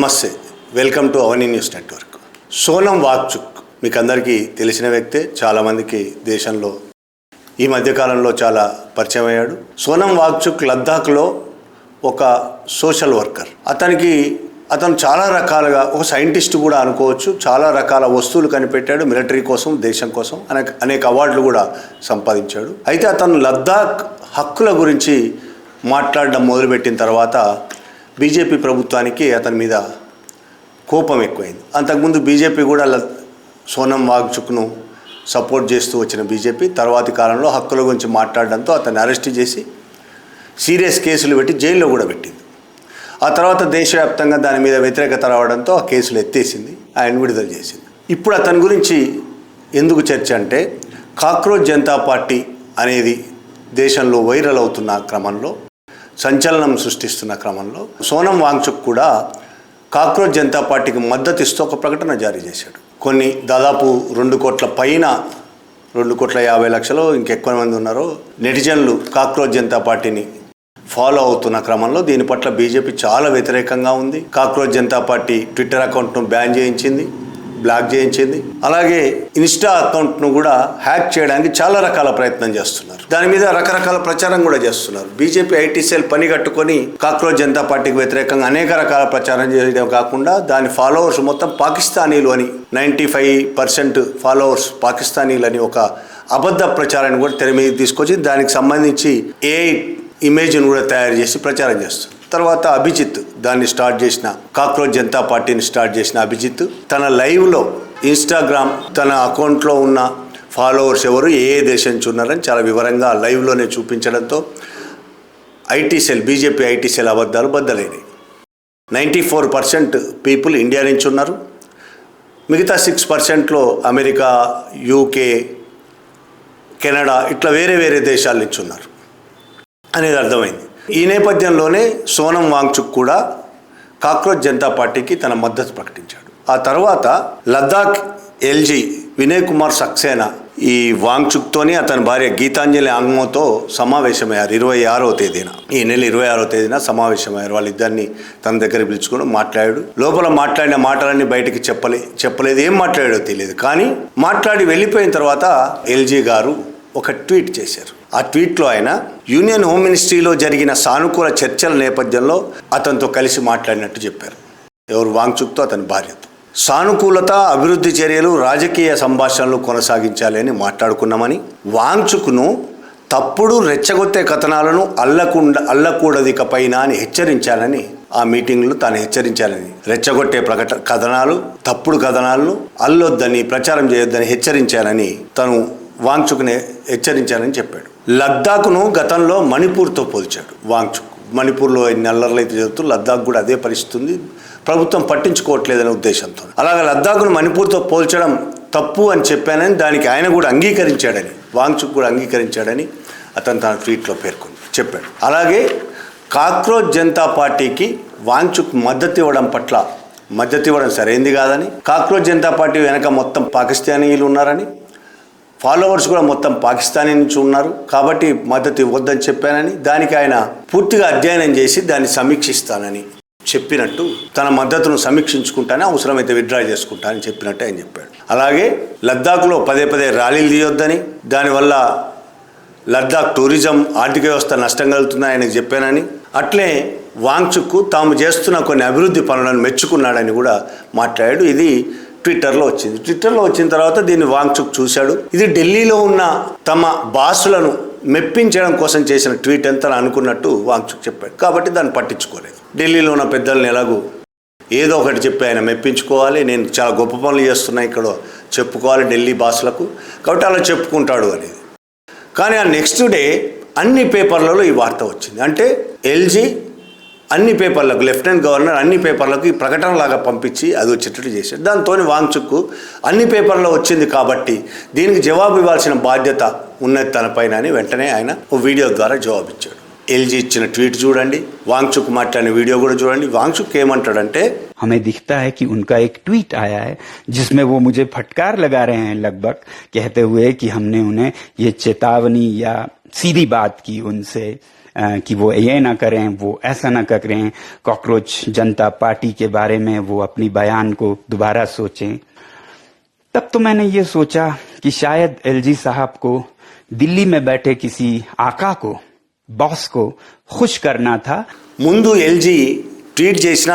నమస్తే, welcome to Avani news network. Sonam Wangchuk మీకు అందరికీ తెలిసిన వ్యక్తే. చాలామందికి దేశంలో ఈ మధ్యకాలంలో చాలా పరిచయం అయ్యాడు. సోనం వాంగ్చుక్ లద్దాఖ్లో ఒక సోషల్ వర్కర్. అతను చాలా రకాలుగా ఒక సైంటిస్ట్ కూడా అనుకోవచ్చు. చాలా రకాల వస్తువులు కనిపెట్టాడు, మిలిటరీ కోసం, దేశం కోసం అనేక అవార్డులు కూడా సంపాదించాడు. అయితే అతను లద్దాఖ్ హక్కుల గురించి మాట్లాడడం మొదలుపెట్టిన తర్వాత బీజేపీ ప్రభుత్వానికి అతని మీద కోపం ఎక్కువైంది. అంతకుముందు బీజేపీ కూడా సోనం వాంగ్చుక్ను సపోర్ట్ చేస్తూ వచ్చిన బీజేపీ తర్వాతి కాలంలో హక్కుల గురించి మాట్లాడడంతో అతన్ని అరెస్ట్ చేసి సీరియస్ కేసులు పెట్టి జైల్లో కూడా పెట్టింది. ఆ తర్వాత దేశవ్యాప్తంగా దాని మీద వ్యతిరేకత రావడంతో ఆ కేసులు ఎత్తేసింది, ఆయన విడుదల చేసింది. ఇప్పుడు అతని గురించి ఎందుకు చర్చ అంటే, కాక్రోచ్ జనతా పార్టీ అనేది దేశంలో వైరల్ అవుతున్న క్రమంలో, సంచలనం సృష్టిస్తున్న క్రమంలో సోనం వాంగ్చుక్ కూడా కాక్రోచ్ జనతా పార్టీకి మద్దతు ఇస్తూ ఒక ప్రకటన జారీ చేశాడు. దాదాపు 2 కోట్ల పైన 2,50,00,000 ఇంకెక్కువ మంది ఉన్నారో నెటిజన్లు కాక్రోచ్ జనతా పార్టీని ఫాలో అవుతున్న క్రమంలో దీని పట్ల బీజేపీ చాలా వ్యతిరేకంగా ఉంది. కాక్రోచ్ జనతా పార్టీ ట్విట్టర్ అకౌంట్ను బ్లాక్ చేయించింది. అలాగే ఇన్స్టా అకౌంట్ను కూడా హ్యాక్ చేయడానికి చాలా రకాల ప్రయత్నం చేస్తున్నారు. దాని మీద రకరకాల ప్రచారం కూడా చేస్తున్నారు. బీజేపీ ఐటీ సెల్ పని కట్టుకొని కాక్రోచ్ జనతా పార్టీకి వ్యతిరేకంగా అనేక రకాల ప్రచారం చేయడం కాకుండా దాని ఫాలోవర్స్ మొత్తం పాకిస్తానీలు అని, 95% ఫాలోవర్స్ పాకిస్తానీలు అని ఒక అబద్ధ ప్రచారాన్ని కూడా తెర మీద తీసుకొచ్చి దానికి సంబంధించి ఇమేజ్ను కూడా తయారు చేసి ప్రచారం చేస్తుంది. తర్వాత అభిజిత్ కాక్రోచ్ జనతా పార్టీని స్టార్ట్ చేసిన అభిజిత్ తన లైవ్లో ఇన్స్టాగ్రామ్ తన అకౌంట్లో ఉన్న ఫాలోవర్స్ ఎవరు, ఏ దేశం నుంచి ఉన్నారని చాలా వివరంగా లైవ్లోనే చూపించడంతో బీజేపీ ఐటీ సెల్ అబద్ధాలు బద్దలైనవి. 94% పీపుల్ ఇండియా నుంచి ఉన్నారు, మిగతా 6%లో అమెరికా, యూకే, కెనడా ఇట్లా వేరే దేశాల నుంచి ఉన్నారు అనేది అర్థమైంది. ఈ నేపథ్యంలోనే సోనం వాంగ్చుక్ కూడా కాక్రోచ్ జనతా పార్టీకి తన మద్దతు ప్రకటించాడు. ఆ తర్వాత లద్దాఖ్ ఎల్జీ వినయ్ కుమార్ సక్సేనా ఈ వాంగ్చుక్తోని అతని భార్య గీతాంజలి ఆంగ్మోతో సమావేశమయ్యారు. 26వ తేదీన, ఈ నెల 26వ తేదీన సమావేశమయ్యారు. వాళ్ళిద్దరిని తన దగ్గర పిలుచుకొని మాట్లాడాడు. లోపల మాట్లాడిన మాటలన్నీ బయటికి చెప్పలేదు, ఏం మాట్లాడాడో తెలియదు. కానీ మాట్లాడి వెళ్ళిపోయిన తర్వాత ఎల్జీ గారు ఒక ట్వీట్ చేశారు. ఆ ట్వీట్లో ఆయన యూనియన్ హోమ్ మినిస్ట్రీలో జరిగిన సానుకూల చర్చల నేపథ్యంలో అతనితో కలిసి మాట్లాడినట్టు చెప్పారు. ఎవరు? వాంగ్చుక్తో అతని భార్యతో. సానుకూలత, అభివృద్ధి చర్యలు, రాజకీయ సంభాషణలు కొనసాగించాలి అని మాట్లాడుకున్నామని, వాంగ్చుక్ను తప్పుడు రెచ్చగొట్టే కథనాలను అల్లకూడదికపైన అని హెచ్చరించాలని, ఆ మీటింగ్లో తాను హెచ్చరించాలని, రెచ్చగొట్టే కథనాలు, తప్పుడు కథనాలను అల్లొద్దని, ప్రచారం చేయొద్దని హెచ్చరించాలని తను వాంగ్చుక్ని హెచ్చరించాలని చెప్పాడు. లద్దాఖ్ను గతంలో మణిపూర్తో పోల్చాడు వాంగ్చుక్. మణిపూర్లో ఎన్ని అల్లర్లు అయితే జరుగుతూ లద్దాఖ్ కూడా అదే పరిస్థితి ఉంది, ప్రభుత్వం పట్టించుకోవట్లేదనే ఉద్దేశంతో. అలాగే లద్దాఖ్ను మణిపూర్తో పోల్చడం తప్పు అని చెప్పానని, దానికి ఆయన కూడా అంగీకరించాడని, వాంగ్చుక్ కూడా అంగీకరించాడని అతను తన ట్వీట్లో చెప్పాడు. అలాగే కాక్రోచ్ జనతా పార్టీకి వాంగ్చుక్ మద్దతు ఇవ్వడం సరైంది కాదని, కాక్రోచ్ జనతా పార్టీ వెనక మొత్తం పాకిస్తానీయులు ఉన్నారని, ఫాలోవర్స్ కూడా మొత్తం పాకిస్తానీ నుంచి ఉన్నారు, కాబట్టి మద్దతు ఇవ్వద్దని చెప్పానని, దానికి ఆయన పూర్తిగా అధ్యయనం చేసి దాన్ని సమీక్షిస్తానని చెప్పినట్టు, తన మద్దతును సమీక్షించుకుంటానే అవసరమైతే విత్డ్రా చేసుకుంటానని చెప్పినట్టు ఆయన చెప్పాడు. అలాగే లద్దాఖ్లో పదే ర్యాలీలు తీయొద్దని, దానివల్ల లద్దాఖ్ టూరిజం ఆర్థిక వ్యవస్థ నష్టం కలుగుతుందని ఆయనకు చెప్పానని, అట్లే వాంగ్చుక్ తాము చేస్తున్న కొన్ని అభివృద్ధి పనులను మెచ్చుకున్నాడని కూడా మాట్లాడాడు. ఇది ట్విట్టర్లో వచ్చిన తర్వాత దీన్ని వాంగ్చుక్ చూశాడు. ఇది ఢిల్లీలో ఉన్న తమ బాసులను మెప్పించడం కోసం చేసిన ట్వీట్ అంతా అనుకున్నట్టు వాంగ్చుక్ చెప్పాడు. కాబట్టి దాన్ని పట్టించుకోలేదు. ఢిల్లీలో ఉన్న పెద్దల్ని ఎలాగూ ఏదో ఒకటి చెప్పి ఆయన మెప్పించుకోవాలి, నేను చాలా గొప్ప పనులు చేస్తున్నా ఇక్కడ చెప్పుకోవాలి ఢిల్లీ బాసులకు, కాబట్టి అలా చెప్పుకుంటాడు అనేది. కానీ ఆ నెక్స్ట్ డే అన్ని పేపర్లలో ఈ వార్త వచ్చింది. అంటే ఎల్జీ అన్ని పేపర్లకు, లెఫ్టినెంట్ గవర్నర్ అన్ని పేపర్లకు ఈ ప్రకటనలాగా పంపించి అది వచ్చేటట్టు చేశాడు. దాంతో వాంగ్చుక్ అన్ని పేపర్లో వచ్చింది కాబట్టి దీనికి జవాబు ఇవ్వాల్సిన బాధ్యత ఉన్నది తనపైన అని వెంటనే ఆయన ఓ వీడియో ద్వారా జవాబిచ్చాడు. ఎల్జీ ఇచ్చిన ట్వీట్ చూడండి, వాంగ్చుక్ మాట్లాడిన వీడియో కూడా చూడండి. వాంగ్చుక్ ఏమంటాడంటే, हमें दिखता है कि उनका एक ट्वीट आया है जिसमें वो मुझे फटकार लगा रहे हैं, लगभग कहते हुए कि हमने उन्हें ये चेतावनी या सीधी बात की उनसे कि वो ये ना करें, वो ऐसा ना करें, कॉकरोच जनता पार्टी के बारे में वो अपनी बयान को दोबारा सोचें। तब तो मैंने ये सोचा कि शायद एलजी साहब को दिल्ली में बैठे किसी आका को, बॉस को खुश करना था। ముందు ఎల్జీ ట్వీట్ చేసినా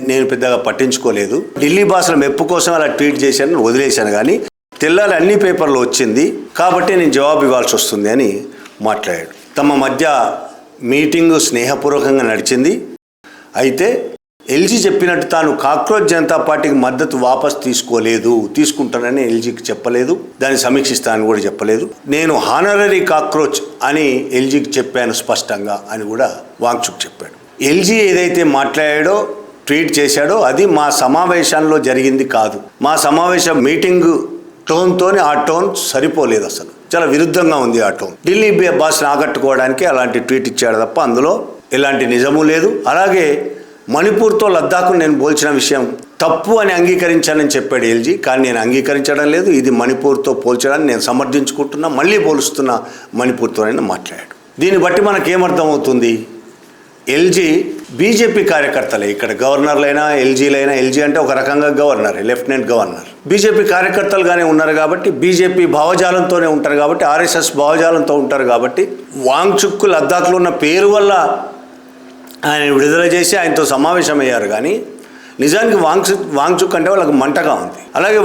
నేను పెద్దగా పట్టించుకోలేదు. ఢిల్లీ భాషల మెప్పు కోసం అలా ట్వీట్ చేశాను, వదిలేశాను. కానీ తెల్లారి అన్ని పేపర్లో వచ్చింది కాబట్టి నేను జవాబు ఇవ్వాల్సి వస్తుంది అని మాట్లాడాడు. తమ మధ్య మీటింగు స్నేహపూర్వకంగా నడిచింది. అయితే ఎల్జీ చెప్పినట్టు తాను కాక్రోచ్ జనతా పార్టీకి మద్దతు వాపస్ తీసుకుంటానని ఎల్జీకి చెప్పలేదు. దాన్ని సమీక్షిస్తానని కూడా చెప్పలేదు. నేను హానరరీ కాక్రోచ్ అని ఎల్జీకి చెప్పాను స్పష్టంగా అని కూడా వాంగ్చుక్ చెప్పాడు. ఎల్జీ ఏదైతే మాట్లాడాడో, ట్వీట్ చేశాడో అది మా సమావేశంలో జరిగింది కాదు. మా సమావేశం మీటింగ్ టోన్తోనే ఆ టోన్ సరిపోలేదు, అసలు చాలా విరుద్ధంగా ఉంది ఆ టోన్. ఢిల్లీ బాస్ని ఆకట్టుకోవడానికి అలాంటి ట్వీట్ ఇచ్చాడు తప్ప అందులో ఎలాంటి నిజము లేదు. అలాగే మణిపూర్తో లద్దాఖ్ నేను పోల్చిన విషయం తప్పు అని అంగీకరించానని చెప్పాడు ఎల్జీ. కానీ నేను అంగీకరించడం లేదు. ఇది మణిపూర్తో పోల్చడాన్ని నేను సమర్థించుకుంటున్నా, మళ్ళీ పోలుస్తున్నా మణిపూర్తో అని మాట్లాడాడు. దీన్ని బట్టి మనకేమర్థమవుతుంది, ఎల్జీ బీజేపీ కార్యకర్తలే. ఇక్కడ గవర్నర్లైనా ఎల్జీలైనా, ఎల్జీ అంటే ఒక రకంగా గవర్నర్, లెఫ్టినెంట్ గవర్నర్, బీజేపీ కార్యకర్తలుగానే ఉన్నారు కాబట్టి, బీజేపీ భావజాలంతోనే ఉంటారు కాబట్టి, ఆర్ఎస్ఎస్ భావజాలంతో ఉంటారు కాబట్టి, వాంగ్చుక్ లద్దాఖ్లో ఉన్న పేరు వల్ల ఆయన విడుదల చేసి ఆయనతో సమావేశమయ్యారు. కానీ నిజానికి వాంగ్చుక్ అంటే వాళ్ళకి మంటగా ఉంది. అలాగే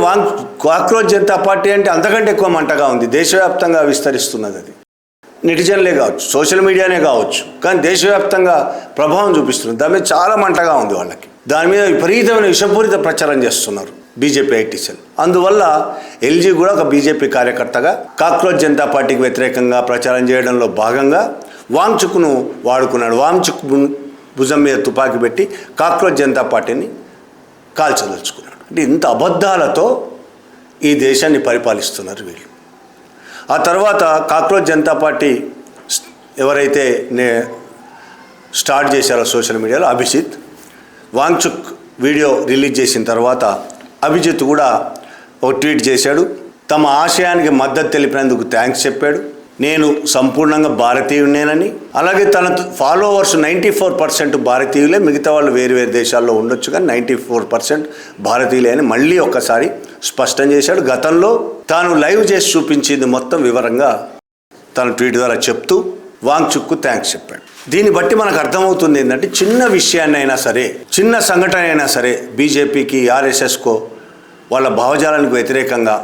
కాక్రోచ్ జనతా పార్టీ అంటే అంతకంటే ఎక్కువ మంటగా ఉంది. దేశవ్యాప్తంగా విస్తరిస్తున్నది. అది నెటిజన్లే కావచ్చు, సోషల్ మీడియానే కావచ్చు, కానీ దేశవ్యాప్తంగా ప్రభావం చూపిస్తున్నారు. దాని మీద చాలా మంటగా ఉంది వాళ్ళకి. దాని మీద విపరీతమైన విషపూరిత ప్రచారం చేస్తున్నారు బీజేపీ ఐటీ సెల్. అందువల్ల ఎల్జీ కూడా ఒక బీజేపీ కార్యకర్తగా కాక్రోచ్ జనతా పార్టీకి వ్యతిరేకంగా ప్రచారం చేయడంలో భాగంగా వాంగ్చుక్ను వాడుకున్నాడు. వాంగ్చుక్ భుజం మీద తుపాకీ పెట్టి కాక్రోచ్ జనతా పార్టీని కాల్చదలుచుకున్నాడు. అంటే ఇంత అబద్ధాలతో ఈ దేశాన్ని పరిపాలిస్తున్నారు వీళ్ళు. ఆ తర్వాత కాక్రోచ్ జనతా పార్టీ ఎవరైతే స్టార్ట్ చేశారో సోషల్ మీడియాలో అభిజిత్, వాంగ్చుక్ వీడియో రిలీజ్ చేసిన తర్వాత అభిజిత్ కూడా ఒక ట్వీట్ చేశాడు. తమ ఆశయానికి మద్దతు తెలిపినందుకు థ్యాంక్స్ చెప్పాడు. నేను సంపూర్ణంగా భారతీయునేనని, అలాగే తన ఫాలోవర్స్ 94% భారతీయులే, మిగతా వాళ్ళు వేరు వేరు దేశాల్లో ఉండొచ్చు కానీ 94% భారతీయులే అని మళ్ళీ ఒక్కసారి స్పష్టం చేశాడు. గతంలో తాను లైవ్ చేసి చూపించింది మొత్తం వివరంగా తన ట్వీట్ ద్వారా చెప్తూ వాంగ్చుక్కు థ్యాంక్స్ చెప్పాడు. దీన్ని బట్టి మనకు అర్థమవుతుంది ఏంటంటే, చిన్న విషయాన్ని అయినా సరే, చిన్న సంఘటన అయినా సరే, బీజేపీకి ఆర్ఎస్ఎస్కో వాళ్ళ భావజాలానికి వ్యతిరేకంగా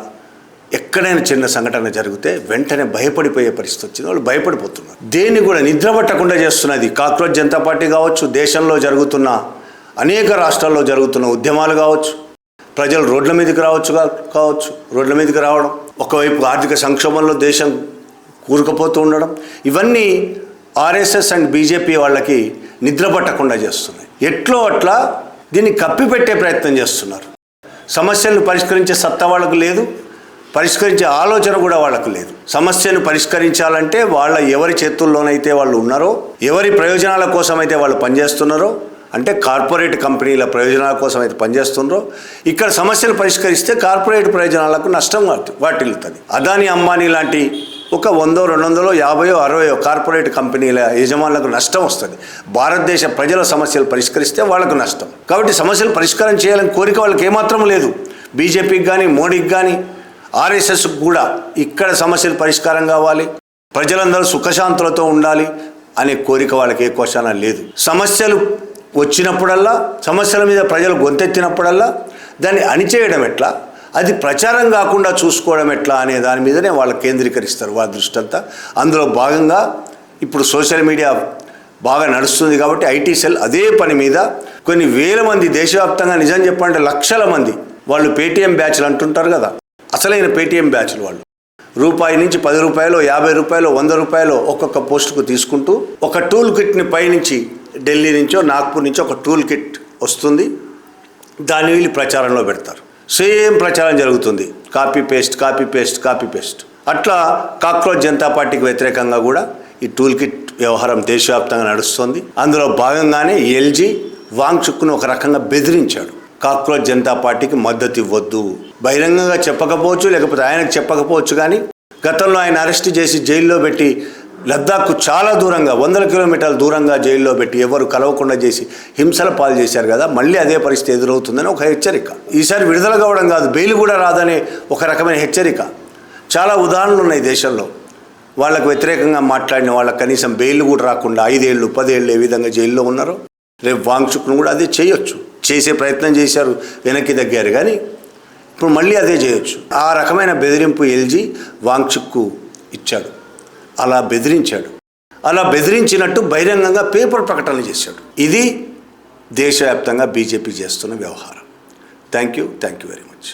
ఎక్కడైనా చిన్న సంఘటన జరిగితే వెంటనే భయపడిపోయే పరిస్థితి వచ్చింది. వాళ్ళు భయపడిపోతున్నారు. దేన్ని కూడా నిద్ర పట్టకుండా చేస్తున్నది కాక్రోచ్ జనతా పార్టీ కావచ్చు, దేశంలో జరుగుతున్న అనేక రాష్ట్రాల్లో జరుగుతున్న ఉద్యమాలు కావచ్చు, ప్రజలు రోడ్ల మీదకి కావచ్చు, రోడ్ల మీదకి రావడం, ఒకవైపు ఆర్థిక సంక్షోభంలో దేశం కూరుకుపోతూ ఉండడం, ఇవన్నీ ఆర్ఎస్ఎస్ అండ్ బీజేపీ వాళ్ళకి నిద్ర పట్టకుండా చేస్తున్నాయి. ఎట్లో అట్లా దీన్ని కప్పిపెట్టే ప్రయత్నం చేస్తున్నారు. సమస్యలను పరిష్కరించే సత్తా వాళ్ళకు లేదు, పరిష్కరించే ఆలోచన కూడా వాళ్ళకు లేదు. సమస్యను పరిష్కరించాలంటే ఎవరి చేతుల్లోనైతే వాళ్ళు ఉన్నారో, ఎవరి ప్రయోజనాల కోసం అయితే వాళ్ళు పనిచేస్తున్నారో, అంటే కార్పొరేట్ కంపెనీల ప్రయోజనాల కోసం అయితే పనిచేస్తున్నారో, ఇక్కడ సమస్యలు పరిష్కరిస్తే కార్పొరేట్ ప్రయోజనాలకు నష్టం వాటిల్లుతుంది. అదానీ, అంబానీ లాంటి ఒక 100, 200, 50, 60 కార్పొరేట్ కంపెనీల యజమానులకు నష్టం వస్తుంది. భారతదేశ ప్రజల సమస్యలు పరిష్కరిస్తే వాళ్ళకు నష్టం. కాబట్టి సమస్యలు పరిష్కారం చేయాలని కోరిక వాళ్ళకి ఏమాత్రం లేదు. బీజేపీకి కానీ, మోడీకి కానీ, ఆర్ఎస్ఎస్కి కూడా ఇక్కడ సమస్యలు పరిష్కారం కావాలి, ప్రజలందరూ సుఖశాంతులతో ఉండాలి అనే కోరిక వాళ్ళకి ఏ క్వశ్చన్ లేదు. సమస్యలు వచ్చినప్పుడల్లా, సమస్యల మీద ప్రజలు గొంతెత్తినప్పుడల్లా దాన్ని అణిచేయడం ఎట్లా, అది ప్రచారం కాకుండా చూసుకోవడం ఎట్లా అనే దాని మీదనే వాళ్ళు కేంద్రీకరిస్తారు వాళ్ళ దృష్టి అంతా. అందులో భాగంగా ఇప్పుడు సోషల్ మీడియా బాగా నడుస్తుంది కాబట్టి ఐటీ సెల్ అదే పని మీద కొన్ని వేల మంది దేశవ్యాప్తంగా, నిజం చెప్పాలంటే లక్షల మంది వాళ్ళు పేటీఎం బ్యాచ్లు అంటుంటారు కదా, అసలైన పేటీఎం బ్యాచ్లు వాళ్ళు రూపాయి నుంచి 10 రూపాయలు, 50 రూపాయలు, 100 రూపాయలు ఒక్కొక్క పోస్టుకు తీసుకుంటూ ఒక టూల్ కిట్ని పైనుంచి ఢిల్లీ నుంచో నాగ్పూర్ నుంచో ఒక టూల్ కిట్ వస్తుంది, దాన్ని వీళ్ళు ప్రచారంలో పెడతారు. సేమ్ ప్రచారం జరుగుతుంది, కాపీ పేస్ట్. అట్లా కాక్రోచ్ జనతా పార్టీకి వ్యతిరేకంగా కూడా ఈ టూల్ కిట్ వ్యవహారం దేశవ్యాప్తంగా నడుస్తుంది. అందులో భాగంగానే ఎల్జీ వాంగ్చుక్ను ఒక రకంగా బెదిరించాడు. కాక్రోచ్ జనతా పార్టీకి మద్దతు ఇవ్వద్దు, బహిరంగంగా చెప్పకపోవచ్చు, లేకపోతే ఆయనకు చెప్పకపోవచ్చు, కానీ గతంలో ఆయన అరెస్ట్ చేసి జైల్లో పెట్టి లద్దాఖ్కు చాలా దూరంగా 100 కిలోమీటర్ల దూరంగా జైల్లో పెట్టి ఎవరు కలవకుండా చేసి హింసల పాలు చేశారు కదా, మళ్ళీ అదే పరిస్థితి ఎదురవుతుందని ఒక హెచ్చరిక. ఈసారి విడుదల కావడం కాదు, బెయిల్ కూడా రాదనే ఒక రకమైన హెచ్చరిక. చాలా ఉదాహరణలు ఉన్నాయి దేశంలో. వాళ్ళకు వ్యతిరేకంగా మాట్లాడిన వాళ్ళకి కనీసం బెయిల్ కూడా రాకుండా 5 ఏళ్ళు 10 ఏళ్ళు ఏ విధంగా జైల్లో ఉన్నారో, రేపు వాంగ్చుక్ను కూడా అదే చేయొచ్చు. చేసే ప్రయత్నం చేశారు, వెనక్కి తగ్గారు, కానీ ఇప్పుడు మళ్ళీ అదే చేయొచ్చు. ఆ రకమైన బెదిరింపు ఎల్జీ వాంగ్చుక్కు ఇచ్చాడు. అలా బెదిరించాడు. అలా బెదిరించినట్టు బహిరంగంగా పేపర్ ప్రకటనలు చేశాడు. ఇది దేశవ్యాప్తంగా బీజేపీ చేస్తున్న వ్యవహారం. Thank you very much.